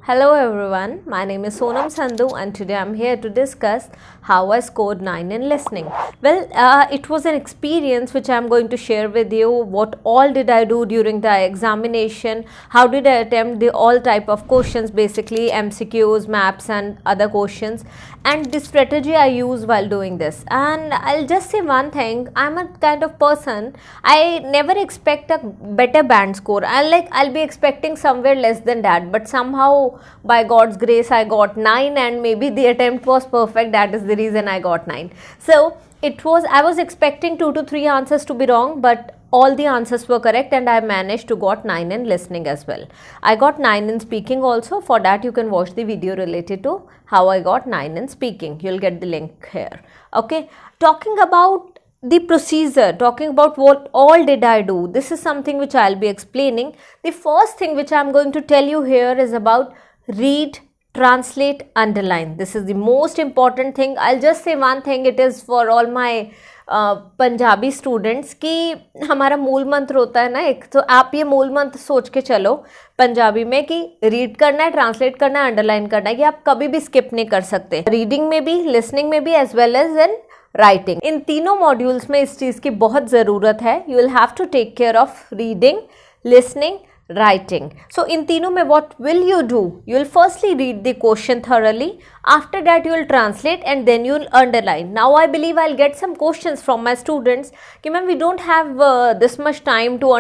Hello everyone, my name is Sandhu and today I'm here to discuss how I scored 9 in listening. Well, it was an experience which I'm going to share with you. What all did I do during the examination, how did I attempt the all type of questions, basically MCQs, maps and other questions, and the strategy I use while doing this. And I'll just say one thing, I'm a kind of person, I never expect a better band score. I'll be expecting somewhere less than that, but somehow by God's grace I got 9 and maybe the attempt was perfect. That is the reason I got 9. So I was expecting 2 to 3 answers to be wrong, but all the answers were correct and I managed to got 9 in listening as well. I got 9 in speaking also. For that you can watch the video related to how I got 9 in speaking. You'll get the link here. Okay, talking about the procedure, talking about what all did I do, this is something which I'll be explaining. The first thing which I'm going to tell you here is about read, translate, underline. This is the most important thing. I'll just say one thing, it is for all my Punjabi students कि हमारा मूल मंत्र होता है ना एक, तो आप ये मूल मंत्र सोच के चलो पंजाबी में कि रीड करना है, ट्रांसलेट करना है, अंडरलाइन करना है, कि आप कभी भी स्किप नहीं कर सकते, रीडिंग में भी, लिसनिंग में भी, as well as in writing. इन तीनों मॉड्यूल्स में इस चीज़ की बहुत ज़रूरत है. You will have to take care of reading, listening, writing. So in तीनों में what will you do? You will firstly read the question thoroughly. After that you will translate and then you will underline. Now I believe I'll get some questions from my students कि ma'am we don't have this much time to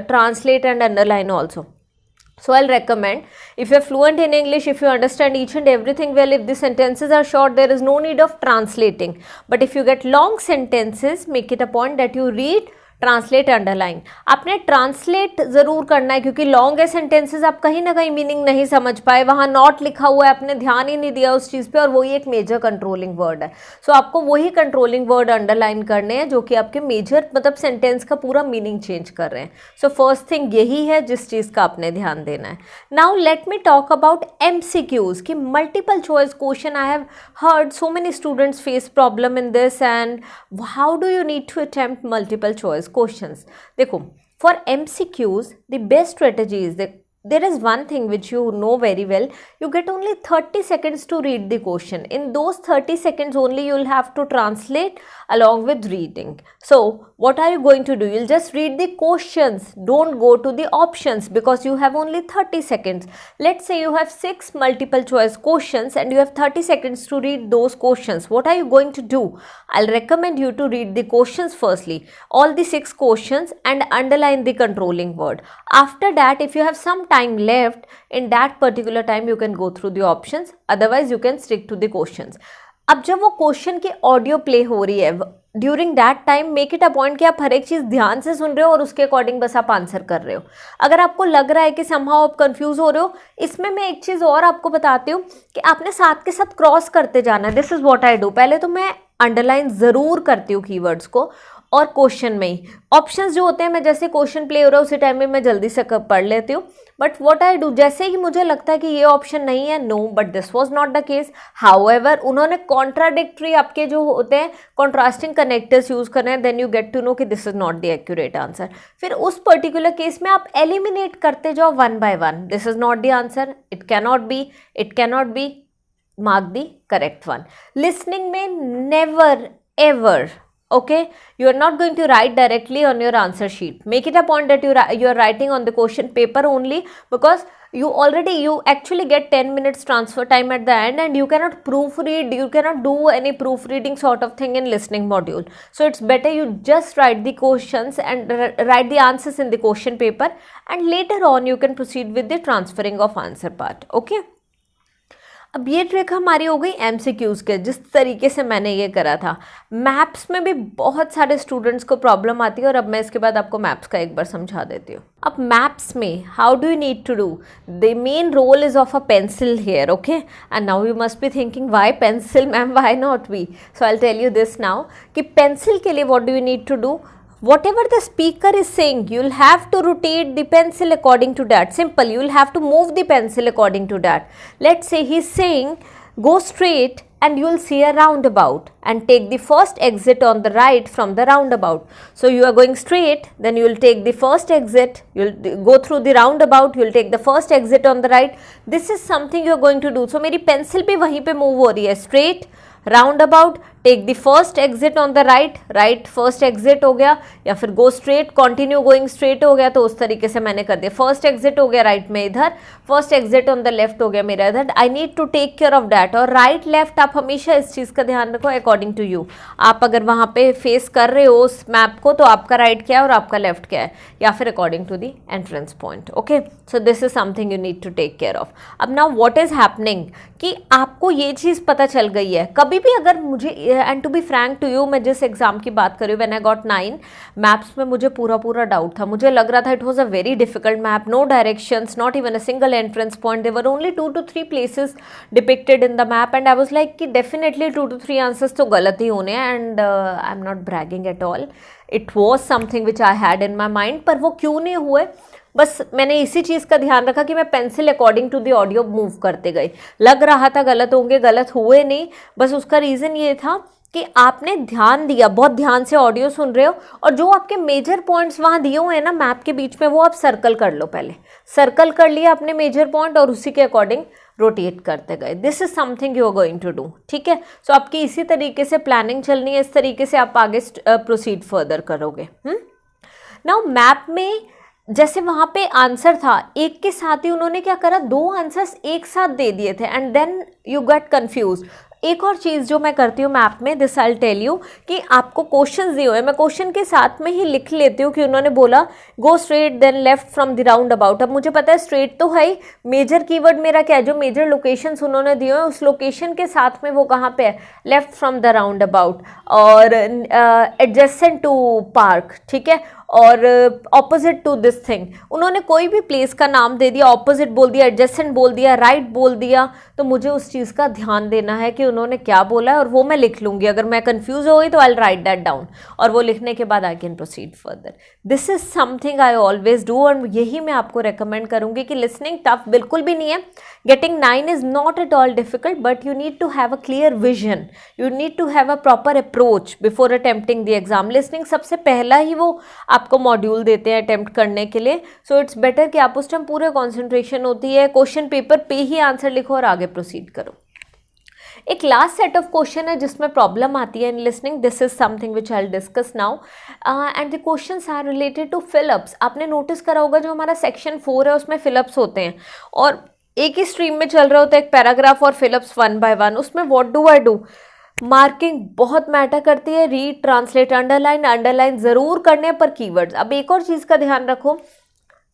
translate and underline also. So I'll recommend, if you're fluent in English, if you understand each and everything well, if the sentences are short, there is no need of translating. But if you get long sentences, make it a point that you read, translate, underline. आपने translate ज़रूर करना है क्योंकि long है sentences, आप कहीं ना कहीं मीनिंग नहीं समझ पाए, वहाँ नॉट लिखा हुआ है, आपने ध्यान ही नहीं दिया उस चीज़ पे, और वही एक मेजर कंट्रोलिंग वर्ड है. सो आपको वही कंट्रोलिंग वर्ड अंडरलाइन करने हैं जो कि आपके मेजर मतलब सेंटेंस का पूरा मीनिंग चेंज कर रहे हैं. सो फर्स्ट थिंग यही है जिस चीज़ का आपने ध्यान देना है. Now let me talk about MCQs कि multiple choice question. I have heard so many students face problem in this, and how do you need to attempt multiple choice questions. देखो, for MCQs the best strategy is that there is one thing which you know very well. You get only 30 seconds to read the question. In those 30 seconds only you will have to translate along with reading. So what are you going to do? You'll just read the questions. Don't go to the options because you have only 30 seconds. Let's say you have 6 multiple choice questions and you have 30 seconds to read those questions. What are you going to do? I'll recommend you to read the questions firstly, all the 6 questions, and underline the controlling word. After that, if you have some time left, in that particular time you can go through the options, otherwise you can stick to the questions. अब जब वो question की audio play हो रही है, during that time make it a point कि आप हर एक चीज़ ध्यान से सुन रहे हो और उसके अकॉर्डिंग बस आप आंसर कर रहे हो. अगर आपको लग रहा है कि समहाउ आप कंफ्यूज हो रहे हो, इसमें मैं एक चीज़ और आपको बताती हूँ कि आपने साथ के साथ क्रॉस करते जाना है. This is what I do. पहले तो मैं अंडरलाइन ज़रूर करती हूँ कीवर्ड्स को, और क्वेश्चन में ही ऑप्शंस जो होते हैं मैं जैसे क्वेश्चन प्ले हो रहा है उसी टाइम में मैं जल्दी से पढ़ लेती हूँ. बट व्हाट आई डू, जैसे ही मुझे लगता है कि ये ऑप्शन नहीं है, no, but this was not the case. However उन्होंने कॉन्ट्राडिक्टरी आपके जो होते हैं कॉन्ट्रास्टिंग कनेक्टर्स यूज़ कर रहे हैं, then you get to know कि this is not the accurate answer. फिर उस पर्टिकुलर केस में आप एलिमिनेट करते जाओ one by one. This is not the answer, it cannot be, mark the correct one. Listening में never ever, okay, you are not going to write directly on your answer sheet. Make it a point that you are writing on the question paper only, because you actually get 10 minutes transfer time at the end, and you cannot proofread, you cannot do any proofreading sort of thing in listening module. So it's better you just write the questions and write the answers in the question paper, and later on you can proceed with the transferring of answer part. Okay, अब ये trick हमारी हो गई MCQs के, जिस तरीके से मैंने ये करा था. मैप्स में भी बहुत सारे स्टूडेंट्स को प्रॉब्लम आती है, और अब मैं इसके बाद आपको मैप्स का एक बार समझा देती हूँ. अब मैप्स में how do you need to do, the main role is of a pencil here. Okay, and now you must be thinking why pencil ma'am, why not we. So I will tell you this now कि pencil के लिए what do you need to do. Whatever the speaker is saying, you'll have to rotate the pencil according to that. Simple, you'll have to move the pencil according to that. Let's say he's saying go straight, and you will see a roundabout and take the first exit on the right from the roundabout. So you are going straight, then you will take the first exit, you will go through the roundabout, you will take the first exit on the right. This is something you are going to do. So मेरी pencil भी वहीं पे move हो रही है, straight, roundabout, take the first exit on the right, right first exit हो गया, या फिर go straight, continue going straight हो गया, तो उस तरीके से मैंने कर दिया. फर्स्ट एग्जिट हो गया राइट में इधर, first exit on the left हो गया मेरा इधर. I need to take care of that. और राइट लेफ्ट आप हमेशा इस चीज़ का ध्यान रखो अकॉर्डिंग टू यू. आप अगर वहाँ पे फेस कर रहे हो उस मैप को, तो आपका राइट क्या है और आपका लेफ्ट क्या है, या फिर according to the entrance point. Okay, so this is something you need to take care of. अब नाउ व्हाट इज हैपनिंग कि आपको ये चीज़ पता चल गई है. कभी भी अगर मुझे, and to be frank to you, मैं जिस एग्जाम की बात कर रही हूँ, व्हेन आई गॉट 9 मैप्स में मुझे पूरा डाउट था. मुझे लग रहा था it was a very difficult map, no directions, not even a single entrance point, there were only 2 to 3 places depicted in the map, and I was like कि definitely 2 to 3 answers तो गलत ही होने हैं. And I am not bragging at all, it was something which I had in my mind. पर वो क्यों नहीं हुए, बस मैंने इसी चीज़ का ध्यान रखा कि मैं pencil according to the audio move करते गई. लग रहा था गलत होंगे, गलत हुए नहीं. बस उसका रीज़न ये था कि आपने ध्यान दिया, बहुत ध्यान से ऑडियो सुन रहे हो, और जो आपके मेजर पॉइंट्स वहाँ दिए हुए हैं ना मैप के बीच में, वो आप सर्कल कर लो. पहले सर्कल कर लिया आपने मेजर पॉइंट, और उसी के अकॉर्डिंग रोटेट करते गए. This is something you are going to do. ठीक है, सो आपकी इसी तरीके से प्लानिंग चलनी है, इस तरीके से आप आगे प्रोसीड फर्दर करोगे. नाउ मैप में जैसे वहाँ पे आंसर था, एक के साथ ही उन्होंने क्या करा, 2 आंसर्स एक साथ दे दिए थे, and then you get confuse. एक और चीज़ जो मैं करती हूँ मैप में, दिस आई टेल यू, कि आपको क्वेश्चंस दिए हुए, मैं क्वेश्चन के साथ में ही लिख लेती हूँ कि उन्होंने बोला go straight then left from the roundabout. अब मुझे पता है स्ट्रेट तो है ही, मेजर कीवर्ड मेरा क्या है, जो मेजर लोकेशंस उन्होंने दिए हुए उस लोकेशन के साथ में वो कहाँ पे है, left from the round about, और एडजेसेंट टू पार्क. ठीक है, और ऑपोजिट टू दिस थिंग. उन्होंने कोई भी प्लेस का नाम दे दिया, ऑपोजिट बोल दिया, एडजेसेंट बोल दिया, राइट बोल दिया, तो मुझे उस चीज़ का ध्यान देना है कि उन्होंने क्या बोला है, और वो मैं लिख लूँगी. अगर मैं कंफ्यूज हो गई तो आई राइट दैट डाउन, और वो लिखने के बाद I can proceed further. This is something I always do, and यही मैं आपको रेकमेंड करूँगी कि लिसनिंग टफ बिल्कुल भी नहीं है. Getting 9 is not at all difficult, but you need to have a clear vision, you need to have a proper approach before attempting the exam. Listening सबसे पहला ही वो आपको मॉड्यूल देते हैं अटेम्प्ट करने के लिए, सो इट्स बेटर कि आप उस टाइम पूरे कॉन्सेंट्रेशन होती है, क्वेश्चन पेपर पे ही आंसर लिखो और आगे प्रोसीड करो. एक लास्ट सेट ऑफ क्वेश्चन है जिसमें प्रॉब्लम आती है in listening. This is something which I will discuss now, and the questions are related to fill ups. आपने नोटिस करा होगा जो हमारा सेक्शन 4 है उसमें फिलअप्स होते हैं, और एक ही स्ट्रीम में चल रहा होता है एक पैराग्राफ और फिलअप्स 1 by 1. उसमें what do I do, marking बहुत मैटर करती है. रीड, ट्रांसलेट, अंडरलाइन ज़रूर करने पर कीवर्ड्स. अब एक और चीज़ का ध्यान रखो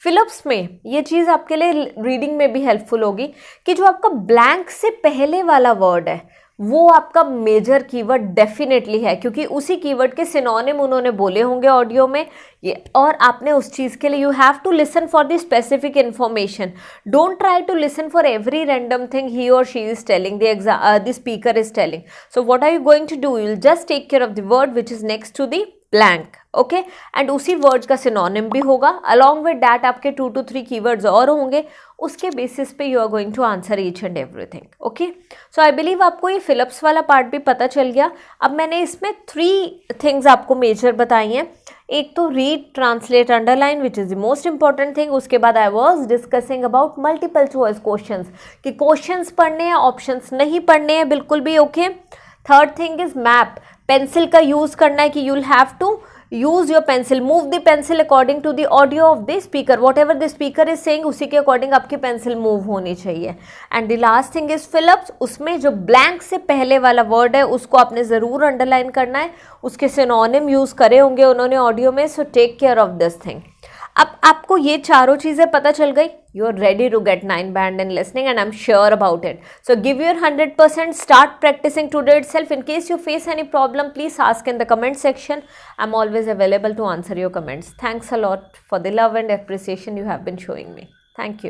फिलअप्स में, ये चीज़ आपके लिए रीडिंग में भी हेल्पफुल होगी, कि जो आपका ब्लैंक से पहले वाला वर्ड है वो आपका मेजर कीवर्ड डेफिनेटली है, क्योंकि उसी कीवर्ड के सिनोनिम उन्होंने बोले होंगे ऑडियो में ये, और आपने उस चीज़ के लिए you have to listen for the specific information. Don't try to listen for every random thing he और she is telling, the speaker is telling. So what are you going to do, you will just take care of the word which is next to the blank. Okay, and उसी word का synonym भी होगा. Along with that आपके 2 to 3 keywords और होंगे, उसके basis पे you are going to answer each and everything. Okay, so I believe आपको ये फिलअप्स वाला पार्ट भी पता चल गया. अब मैंने इसमें 3 थिंग्स आपको मेजर बताई हैं. एक तो read, translate, underline which is the most important thing. उसके बाद I was discussing about multiple choice questions, कि क्वेश्चंस पढ़ने हैं, ऑप्शंस नहीं पढ़ने हैं बिल्कुल भी. Okay, third thing is map. Pencil का यूज़ करना है कि you will have to use your pencil, move the pencil according to the audio of the speaker, whatever the speaker is saying उसी के अकॉर्डिंग आपकी पेंसिल मूव होनी चाहिए. And the last thing is fill-ups. उसमें जो blank से पहले वाला वर्ड है उसको आपने ज़रूर अंडरलाइन करना है, उसके सिनोनिम यूज़ करे होंगे उन्होंने ऑडियो में. So take care of this thing. अब आपको ये चारों चीज़ें पता चल गई, you are ready to get 9 band in listening, and I'm sure about it. So give your 100%, start practicing today itself. In case you face any problem, please ask in the comment section. I'm always available to answer your comments. Thanks a lot for the love and appreciation you have been showing me. Thank you.